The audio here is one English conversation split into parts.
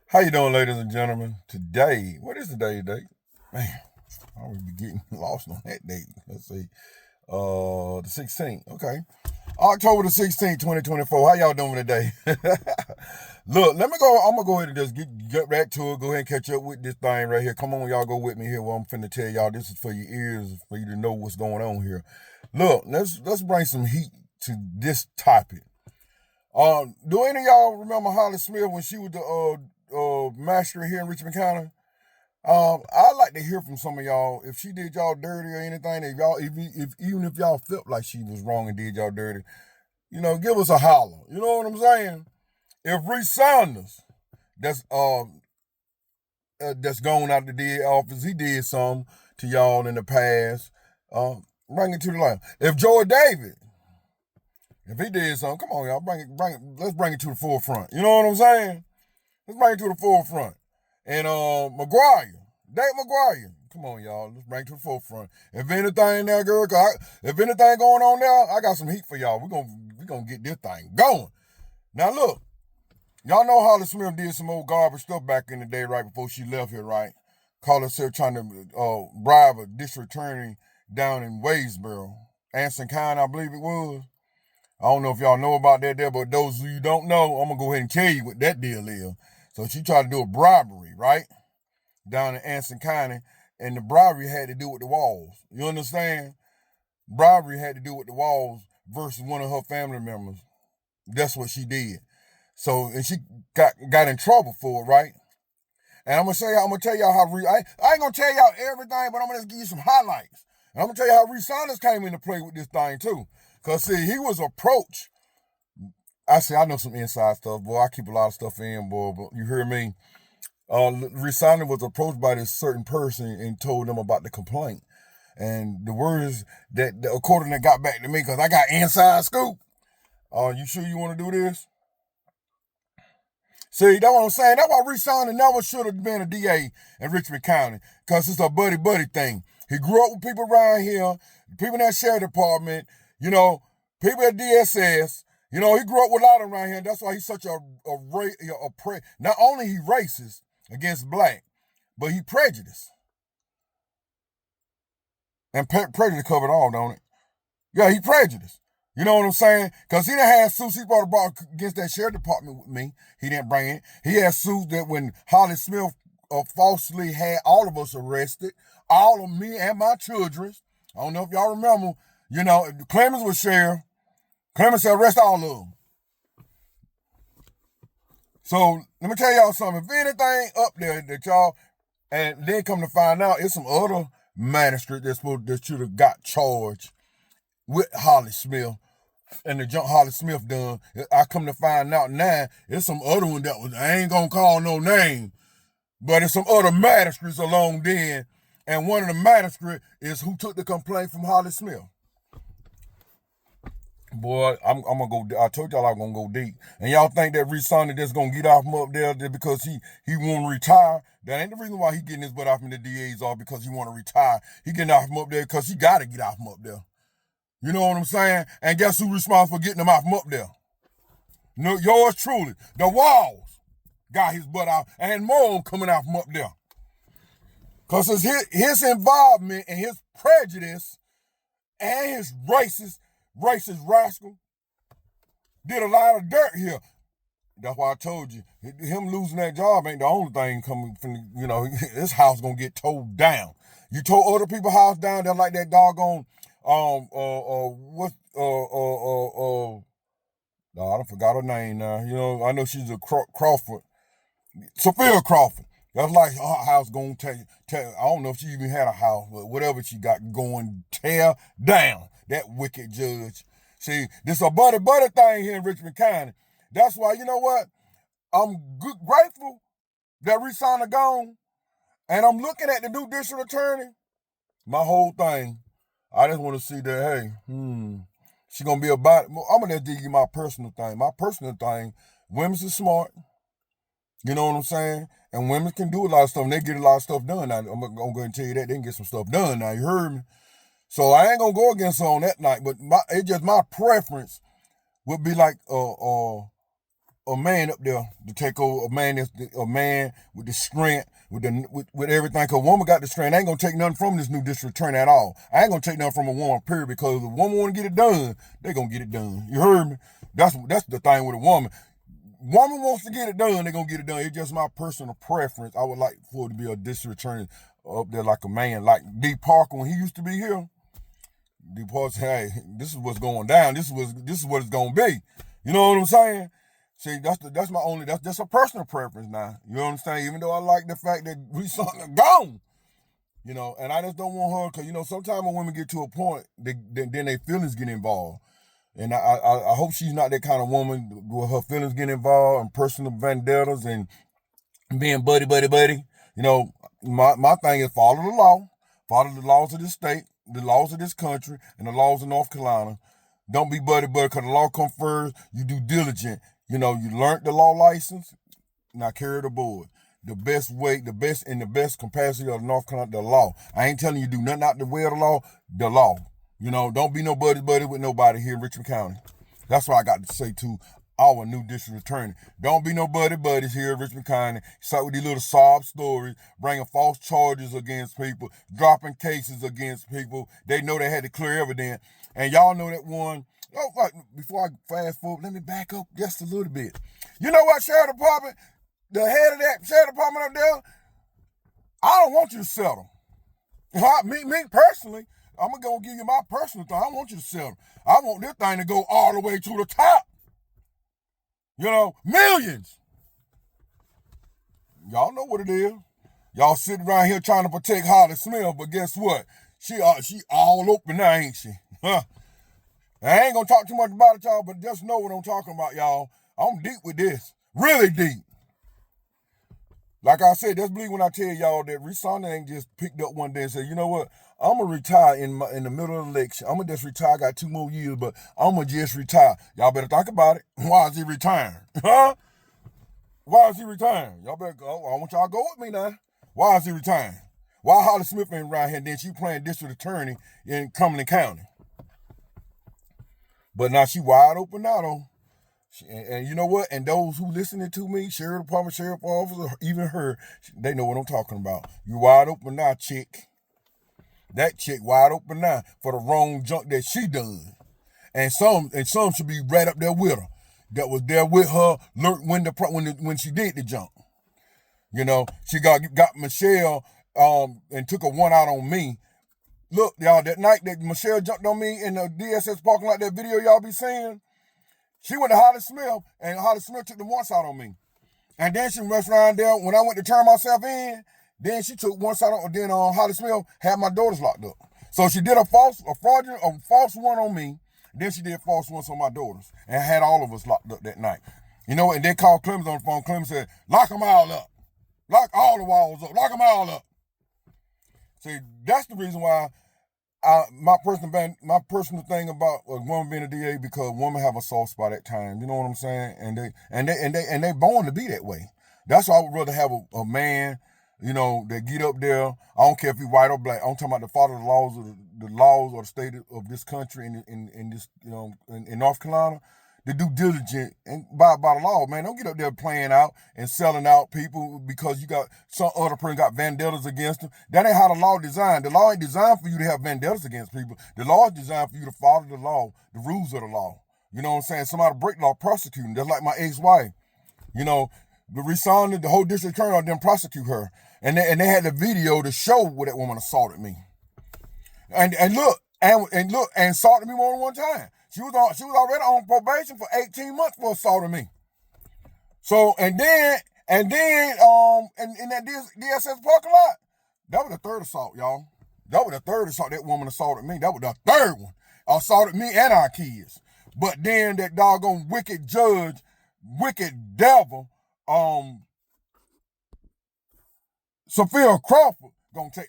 How you doing, ladies and gentlemen? Today, what is today's date? Man, I would be getting lost on that date. Let's see. The 16th. Okay. October the 16th, 2024. How y'all doing today? Look, let me go. I'm gonna go ahead and just get back to it. Go ahead and catch up with this thing right here. Come on, y'all, go with me here. What I'm finna tell y'all. This is for your ears, for you to know what's going on here. Look, let's bring some heat to this topic. Do any of y'all remember Holly Smith when she was the master here in Richmond County? I'd like to hear from some of y'all if she did y'all dirty or anything. If y'all, if even if y'all felt like she was wrong and did y'all dirty, give us a holler. You know what I'm saying? If Reese Saunders, that's that's gone out the dead office, he did something to y'all in the past. Bring it to the light. If Joy David, if he did something, come on, y'all, let's bring it to the forefront. You know what I'm saying? Let's bring it to the forefront. And McGuire, Dave McGuire, come on, y'all, let's bring it to the forefront. If anything there, girl, if anything going on there, I got some heat for y'all. We gonna get this thing going. Now look, y'all know Holly Smith did some old garbage stuff back in the day, right before she left here, right? Called herself trying to bribe a district attorney down in Wadesboro, Anson County, I believe it was. I don't know if y'all know about that there, but those of you don't know, I'm gonna go ahead and tell you what that deal is. So she tried to do a bribery, right? Down in Anson County, and the bribery had to do with the walls. You understand? Bribery had to do with the walls versus one of her family members. That's what she did. So, and she got in trouble for it, right? And I'm gonna tell y'all how I ain't gonna tell y'all everything, but I'm gonna just give you some highlights. And I'm gonna tell you how Reese Saunders came into play with this thing too. Cause see, he was approached. I know some inside stuff, boy. I keep a lot of stuff in, boy. But you hear me? Reese Saunders was approached by this certain person and told them about the complaint. And the words that according that got back to me, cause I got inside scoop. You sure you want to do this? See, that's what I'm saying. That's why Reese Saunders never should have been a DA in Richmond County, because it's a buddy thing. He grew up with people around here, people in that sheriff department, people at DSS. He grew up with a lot of them around here. That's why he's such not only he racist against black, but he prejudiced. And prejudice covered all, don't it? Yeah, he prejudiced. You know what I'm saying? Because he done had suits. He brought against that sheriff department with me. He didn't bring it. He had suits that when Holly Smith falsely had all of us arrested, all of me and my children. I don't know if y'all remember. Clemens was sheriff. Clemens said arrest all of them. So let me tell y'all something. If anything up there that y'all, and then come to find out, it's some other magistrate that should have got charged with Holly Smith and the junk Holly Smith done. I come to find out now, it's some other one I ain't gonna call no name, but it's some other magistrates along then, and one of the magistrates is who took the complaint from Holly Smith. Boy, I'm gonna go. I told y'all I'm gonna go deep, and y'all think that Reese Saunders just gonna get off him up there because he want to retire? That ain't the reason why he getting his butt off in the DA's off, because he want to retire. He getting off him up there because he got to get off him up there. You know what I'm saying? And guess who's responsible for getting him off him up there? No, yours truly. The walls got his butt out, and more coming off him up there. Because it's his involvement and his prejudice and his racist rascal did a lot of dirt here. That's why I told you, him losing that job ain't the only thing coming from, his house gonna get towed down. You tore other people's house down, they're like that doggone, no, I don't forgot her name now. I know she's a Crawford, Sophia Crawford. That's like her house gonna tear. I don't know if she even had a house, but whatever she got going, tear down. That wicked judge. See, this a buddy thing here in Richmond County. That's why, you know what? I'm grateful that Reese Saunders gone, and I'm looking at the new district attorney. My whole thing, I just want to see that, hey, she gonna be about it. I'm gonna just give you my personal thing. My personal thing, women's is smart. You know what I'm saying? And women can do a lot of stuff, and they get a lot of stuff done. Now, I'm gonna go ahead and tell you that they can get some stuff done. Now, you heard me? So I ain't gonna go against her on that night, but it's just my preference would be like a man up there to take over. A man with the strength, with everything. Cause a woman got the strength. I ain't gonna take nothing from this new district attorney at all. I ain't gonna take nothing from a woman, period. Because if a woman want to get it done, they gonna get it done. You heard me? That's the thing with a woman. Woman wants to get it done, they gonna get it done. It's just my personal preference. I would like for it to be a district attorney up there like a man, like D. Parker when he used to be here. D. Parker said, "Hey, this is what's going down. This is what it's gonna be." You know what I'm saying? See, that's just a personal preference now. You know what I'm saying? Even though I like the fact that we something gone, you know, and I just don't want her because you know sometimes when women get to a point, then their feelings get involved. And I hope she's not that kind of woman where her feelings get involved and personal vendettas and being buddy. You know, my thing is follow the law, follow the laws of this state, the laws of this country, and the laws of North Carolina. Don't be buddy because the law comes first. You do diligent. You know, you learned the law license, now carry the board. The best way, the best capacity of North Carolina, the law. I ain't telling you do nothing out the way of the law. You know, don't be no buddy with nobody here in Richmond County. That's what I got to say to our new district attorney. Don't be no buddies here in Richmond County. Start with these little sob stories, bringing false charges against people, dropping cases against people. They know they had to clear evidence. And y'all know that one. Oh, like, before I fast forward, let me back up just a little bit. You know what, Sheriff Department? The head of that Sheriff Department up there, I don't want you to settle. Me personally, I'm going to give you my personal thing. I don't want you to settle. I want this thing to go all the way to the top. You know, millions. Y'all know what it is. Y'all sitting around here trying to protect Holly Smith, but guess what? She all open now, ain't she? Huh? I ain't going to talk too much about it, y'all, but just know what I'm talking about, y'all. I'm deep with this. Really deep. Like I said, just believe when I tell y'all that Risonda ain't just picked up one day and said, you know what? I'm going to retire in the middle of the election. I'm going to just retire. I got 2 more years, but I'm going to just retire. Y'all better think about it. Why is he retiring? Huh? Why is he retiring? Y'all better go. I want y'all to go with me now. Why is he retiring? Why Holly Smith ain't around here and then she playing district attorney in Cumberland County? But now she wide open now, though. And you know what? And those who listening to me, Sheriff Department, Sheriff Officer, even her, they know what I'm talking about. You wide open now, chick. That chick wide open now for the wrong junk that she done. And some should be right up there with her. That was there with her when she did the junk. You know, she got Michelle and took a one out on me. Look, y'all, that night that Michelle jumped on me in the DSS parking lot, that video y'all be seeing, she went to Holly Smith, and Holly Smith took the once out on me. And then she rushed around there. When I went to turn myself in, then she took one side on, then Holly Smith had my daughters locked up. So she did a false one on me, then she did false ones on my daughters, and had all of us locked up that night. You know, and they called Clemens on the phone. Clemens said, lock them all up. Lock all the walls up. Lock them all up. See, that's the reason why my personal thing about a woman being a DA, because women have a soft spot at times. You know what I'm saying? And they born to be that way. That's why I would rather have a man, you know, that get up there. I don't care if he's white or black. I'm talking about the father of the laws of the laws of the state of this country in this, you know, in North Carolina. To do diligent and by the law, man. Don't get up there playing out and selling out people because you got some other person got vendettas against them. That ain't how the law designed. The law ain't designed for you to have vendettas against people. The law is designed for you to follow the law, the rules of the law. You know what I'm saying? Somebody break the law, prosecute them. Just like my ex-wife. You know, the Risonda, the whole district attorney didn't prosecute her. And they had the video to show where that woman assaulted me. And look, assaulted me more than one time. She was already on probation for 18 months for assaulting me. So and then in that DSS parking lot, that was the third assault, y'all. That was the third assault. That woman assaulted me. That was the third one. Assaulted me and our kids. But then that doggone wicked judge, wicked devil, Sophia Crawford, gonna take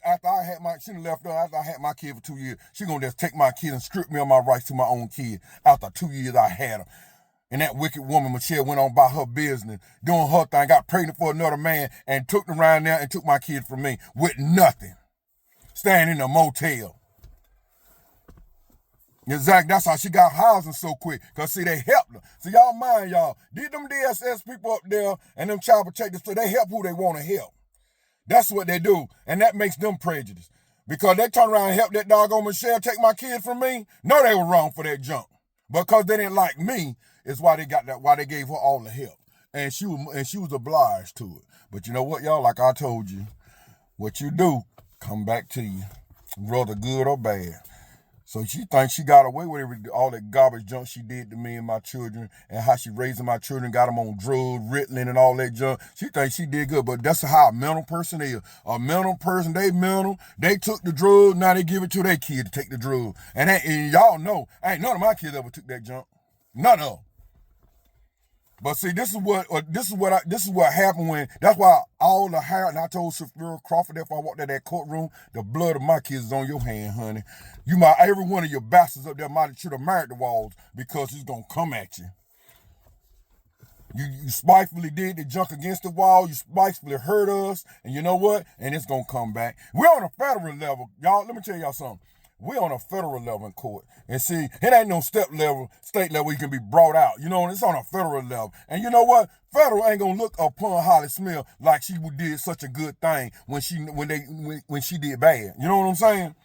she done left her after I had my kid for 2 years. She gonna just take my kid and strip me of my rights to my own kid after 2 years I had her. And that wicked woman, Michelle, went on about her business, doing her thing, got pregnant for another man, and took them around there and took my kid from me with nothing. Staying in a motel. Exactly. That's how she got housing so quick. Because, see, they helped her. So, y'all mind, y'all. These them DSS people up there and them child protectors, so they help who they want to help. That's what they do. And that makes them prejudiced. Because they turn around and help that doggone Michelle take my kid from me. No, they were wrong for that jump. Because they didn't like me is why they got that, why they gave her all the help. And she was obliged to it. But you know what, y'all? Like I told you, what you do, come back to you. Whether good or bad. So she thinks she got away with all that garbage junk she did to me and my children, and how she raising my children, got them on drugs, Ritalin, and all that junk. She thinks she did good, but that's how a mental person is. A mental person, they mental. They took the drug, now they give it to their kid to take the drug. And y'all know, ain't none of my kids ever took that junk. None of them. But see, this is what happened when. That's why all the hair. And I told Sophia Crawford that if I walked in that courtroom, the blood of my kids is on your hand, honey. Every one of your bastards up there should have married the Walls because he's gonna come at you. You spitefully did the junk against the wall. You spitefully hurt us, and you know what? And it's gonna come back. We're on a federal level, y'all. Let me tell y'all something. We're on a federal level in court. And see, it ain't no state level you can be brought out. You know, it's on a federal level. And you know what? Federal ain't gonna look upon Holly Smith like she did such a good thing when she did bad. You know what I'm saying?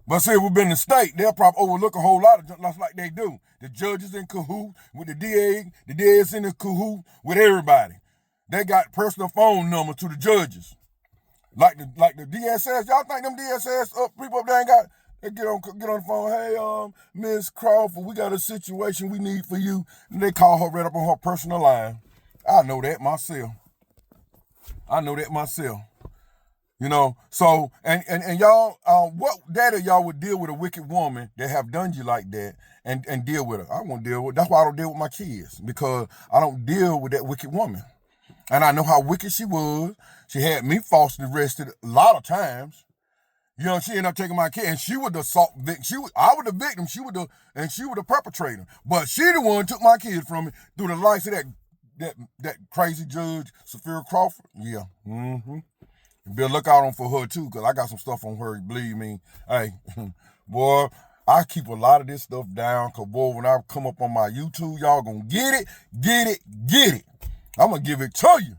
But see, if we've been in the state, they'll probably overlook a whole lot of junk like they do. The judges in cahoots with the DA, the DA's in the cahoots with everybody. They got personal phone numbers to the judges. Like the DSS, y'all think them DSS people up there ain't got? They get on the phone. Hey, Miss Crawford, we got a situation we need for you. And they call her right up on her personal line. I know that myself. You know, so and y'all, what daddy y'all would deal with a wicked woman that have done you like that and deal with her? I won't deal with. That's why I don't deal with my kids, because I don't deal with that wicked woman. And I know how wicked she was. She had me falsely arrested a lot of times. You know, she ended up taking my kid, and she was the assault victim. I was the victim. She was the perpetrator. But she the one who took my kid from me through the likes of that crazy judge, Sophia Crawford. Yeah. Mm-hmm. Be a lookout on for her too, because I got some stuff on her. Believe me. Hey, boy, I keep a lot of this stuff down, because boy, when I come up on my YouTube, y'all gonna get it. I'm gonna give it to you.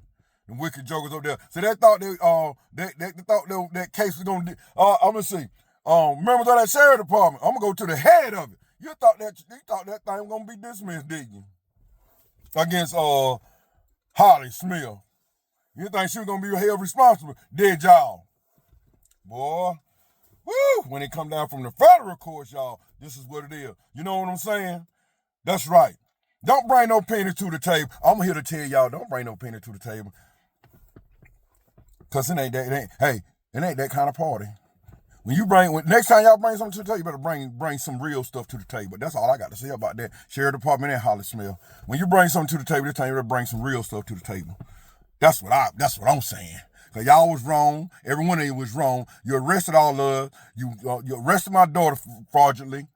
The wicked jokers up there. So they thought that case was gonna. I'm gonna see. Members of that sheriff department. I'm gonna go to the head of it. You thought that thing was gonna be dismissed, did you? Against Holly Smith. You think she was gonna be held responsible? Did y'all? Boy, woo! When it come down from the federal courts, y'all, this is what it is. You know what I'm saying? That's right. Don't bring no penny to the table. I'm here to tell y'all, don't bring no penny to the table. Cause it ain't that kind of party. Next time y'all bring something to the table, you better bring some real stuff to the table. That's all I got to say about that. Sheriff Department and Holly Smith. When you bring something to the table, this time you better bring some real stuff to the table. That's what I'm saying. Cause y'all was wrong. Every one of you was wrong. You arrested all of us. You arrested my daughter fraudulently.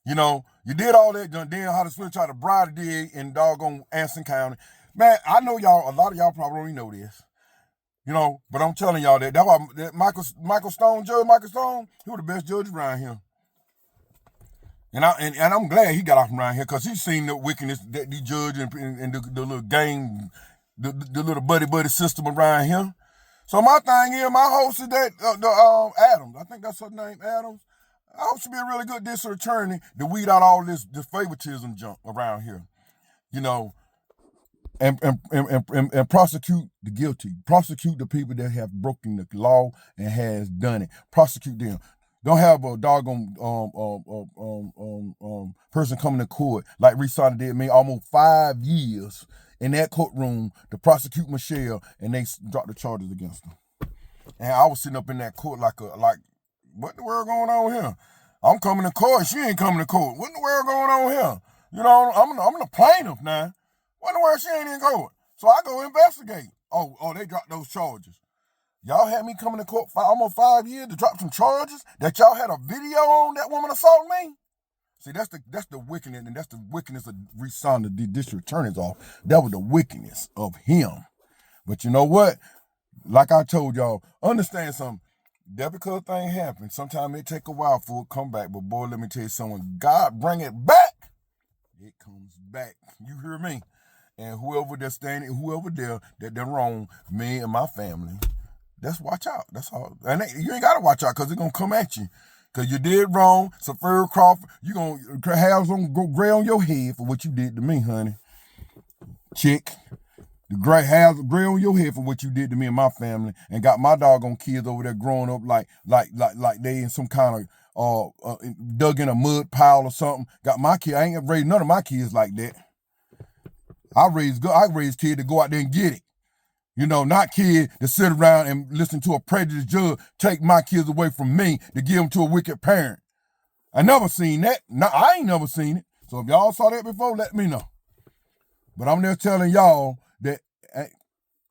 You know, you did all that. Then Holly Smith tried to bribe the DA in doggone Anson County. Man, I know y'all. A lot of y'all probably don't even know this. You know, but I'm telling y'all that's why Judge Michael Stone, he was the best judge around here. And I'm glad he got off around here, because he's seen the wickedness that the judge and the little gang, the little buddy system around here. So my thing is, my host is that Adams. I think that's her name, Adams. I hope she be a really good district attorney to weed out all this favoritism junk around here. You know. And prosecute the guilty. Prosecute the people that have broken the law and has done it. Prosecute them. Don't have a doggone person coming to court like Risada did me almost 5 years in that courtroom to prosecute Michelle, and they dropped the charges against her. And I was sitting up in that court like what in the world going on here? I'm coming to court, she ain't coming to court. What in the world going on here? You know, I'm the plaintiff now. What in the world, she ain't in court? So I go investigate. Oh, they dropped those charges. Y'all had me coming to court for almost 5 years to drop some charges that y'all had a video on that woman assaulting me? See, that's the wickedness, and that's the wickedness of Risada, the district attorney's office. That was the wickedness of him. But you know what? Like I told y'all, understand something. That because things happen. Sometimes it take a while for it to come back. But boy, let me tell you something. God bring it back. It comes back. You hear me? And whoever that's standing, whoever there that they're wrong, me and my family, that's watch out. That's all. And you ain't gotta watch out because it's gonna come at you. Cause you did wrong. So Farrah Crawford, you gonna have some gray on your head for what you did to me, honey. Chick. The gray hairs gray on your head for what you did to me and my family, and got my doggone kids over there growing up like they in some kind of dug in a mud pile or something. Got my kid. I ain't raised none of my kids like that. I raised kids to go out there and get it. You know, not kids to sit around and listen to a prejudiced judge take my kids away from me to give them to a wicked parent. I never seen that. No, I ain't never seen it. So if y'all saw that before, let me know. But I'm just telling y'all that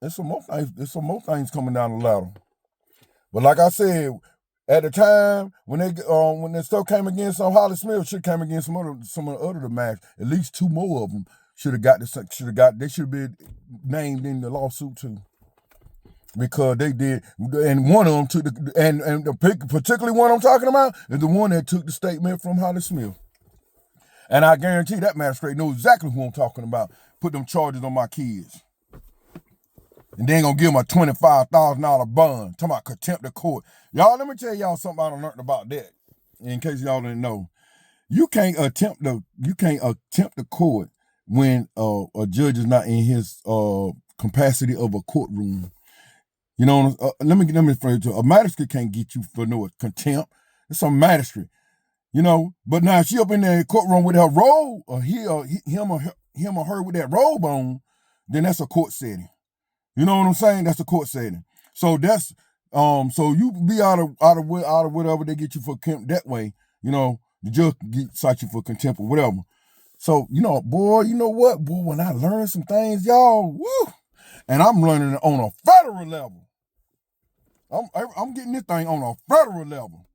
there's some more things coming down the ladder. But like I said, at the time when that stuff came against Holly Smith, should came against some of the other match. At least two more of them should have got they should be named in the lawsuit too. Because they did, and one of them took particularly one I'm talking about is the one that took the statement from Holly Smith. And I guarantee that magistrate knows exactly who I'm talking about. Put them charges on my kids. And they ain't gonna give them a $25,000 bond. Talking about contempt of court. Y'all, let me tell y'all something I done learned about that. In case y'all didn't know. You can't attempt the court when a judge is not in his capacity of a courtroom. You know, let me refer to a magistrate can't get you for no contempt. It's a magistrate. You know, but now if she up in the courtroom with her robe, or him or her with that robe on, then that's a court setting. You know what I'm saying? That's a court setting. So that's so you be out of whatever they get you for contempt that way. You know, the judge cite you for contempt or whatever. So you know, boy, you know what, boy, when I learn some things, y'all, woo, and I'm learning it on a federal level. I'm getting this thing on a federal level.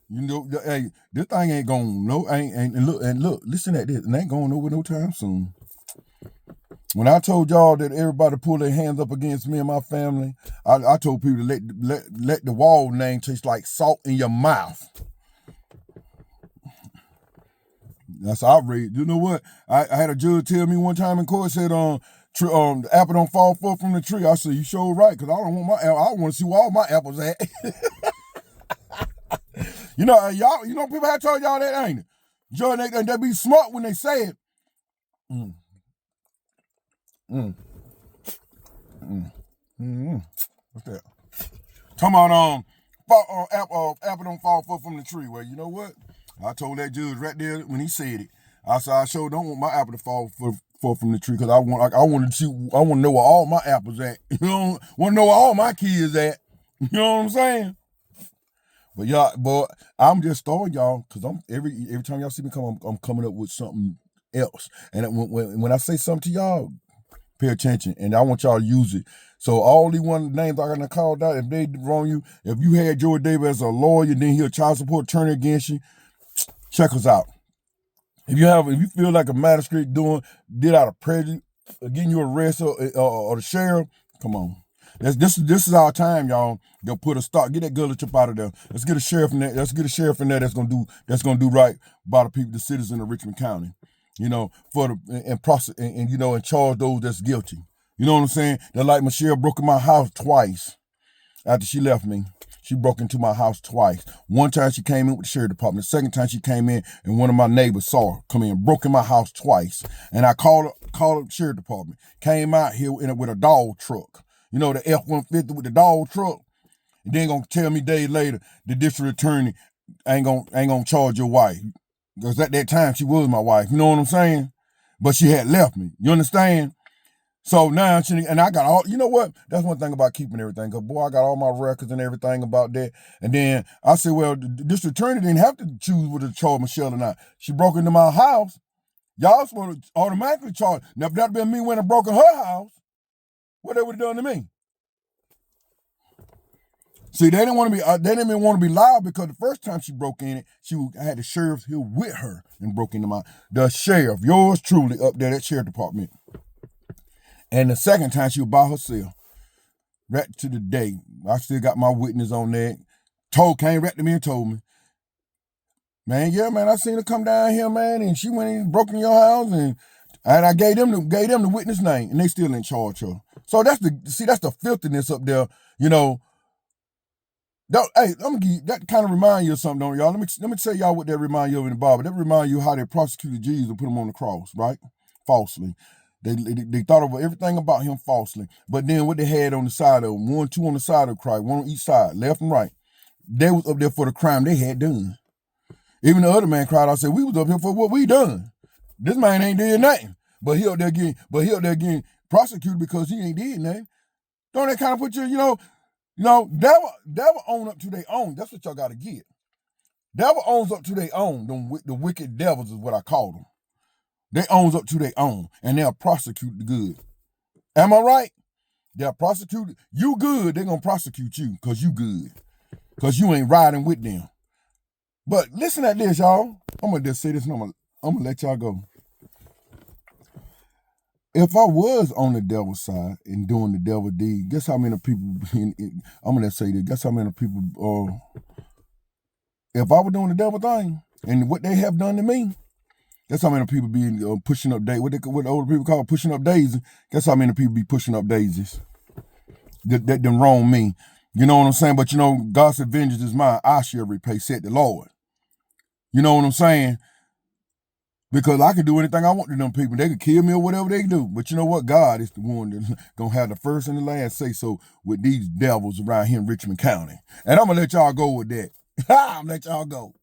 You know, hey, this thing ain't going look, listen at this. It ain't going nowhere no time soon. When I told y'all that everybody pull their hands up against me and my family, I told people to let the wall name taste like salt in your mouth. That's outrage. You know what? I had a judge tell me one time in court, said the apple don't fall far from the tree. I said, you sure right, because I don't want my apple. I want to see where all my apples at. You know, y'all, people have told y'all that, ain't it? Judge, they be smart when they say it. What's that? Talking about apple don't fall far from the tree. Well, you know what? I told that judge right there when he said it. I said, I sure don't want my apple to fall far from the tree, because I want to know where all my apples at. You know, want to know where all my kids at. You know what I'm saying? But y'all, boy, I'm just throwing y'all, because I'm every time y'all see me come, I'm coming up with something else. And when I say something to y'all, pay attention, and I want y'all to use it. So all these one names I gonna call out, if they wrong you, if you had Joy Davis as a lawyer, then he a child support attorney against you, check us out. If you feel like a magistrate did out of prejudice, getting you arrested or the sheriff, come on. This is our time, y'all. They'll put a stop. Get that girl up out of there. Let's get a sheriff in there. Let's get a sheriff in there that's gonna do right by the people, the citizens of Richmond County. You know, and charge those that's guilty. You know what I'm saying? They're like Michelle broke in my house twice after she left me. She broke into my house twice. One time she came in with the sheriff department. The second time she came in and one of my neighbors saw her come in, broke in my house twice. And I called the sheriff department. Came out here with a dog truck. You know, the F-150 with the dog truck. And then gonna tell me days later the district attorney ain't gonna charge your wife. Because at that time she was my wife. You know what I'm saying? But she had left me. You understand? So now and I got all, you know what? That's one thing about keeping everything. Because, boy, I got all my records and everything about that. And then I said, well, the district attorney didn't have to choose whether to charge Michelle or not. She broke into my house. Y'all supposed to automatically charge. Now, if that had been me when I broke in her house, what they would have done to me? See, they didn't want to be loud, because the first time she broke in it, I had the sheriff here with her and broke into the sheriff, yours truly, up there at sheriff department. And the second time she was by herself. Right to the day. I still got my witness on that. Came right to me and told me, man, yeah, man, I seen her come down here, man, and she went and broke in your house, and I gave them the witness name, and they still in charge of her. So that's the filthiness up there, you know. Hey, I'm gonna give you, that kind of remind you of something, don't y'all? Let me tell y'all what that remind you of in the Bible. That remind you how they prosecuted Jesus and put him on the cross, right? Falsely. They thought of everything about him falsely. But then what they had on the side of him, 2 on the side of Christ, 1 on each side, left and right. They was up there for the crime they had done. Even the other man cried out, said, we was up here for what we done. This man ain't did nothing. But he up there getting prosecuted because he ain't did nothing. Don't that kind of put you, devil own up to their own. That's what y'all got to get. Devil owns up to their own. The wicked devils is what I call them. They owns up to their own, and they'll prosecute the good. Am I right? They'll prosecute you good. They're gonna prosecute you because you good, because you ain't riding with them. But listen at this, y'all. I'm gonna just say this, and I'm gonna let y'all go. If I was on the devil's side and doing the devil deed, guess how many people? I'm gonna say this. Guess how many people? If I were doing the devil thing and what they have done to me, guess how many people be pushing up daisies? What the older people call pushing up daisies? Guess how many people be pushing up daisies? That done wrong me. You know what I'm saying? But God said, vengeance is mine. I shall repay, said the Lord. You know what I'm saying? Because I can do anything I want to them people. They can kill me or whatever they do. But you know what? God is the one that's going to have the first and the last say so with these devils around here in Richmond County. And I'm going to let y'all go with that. I'm going to let y'all go.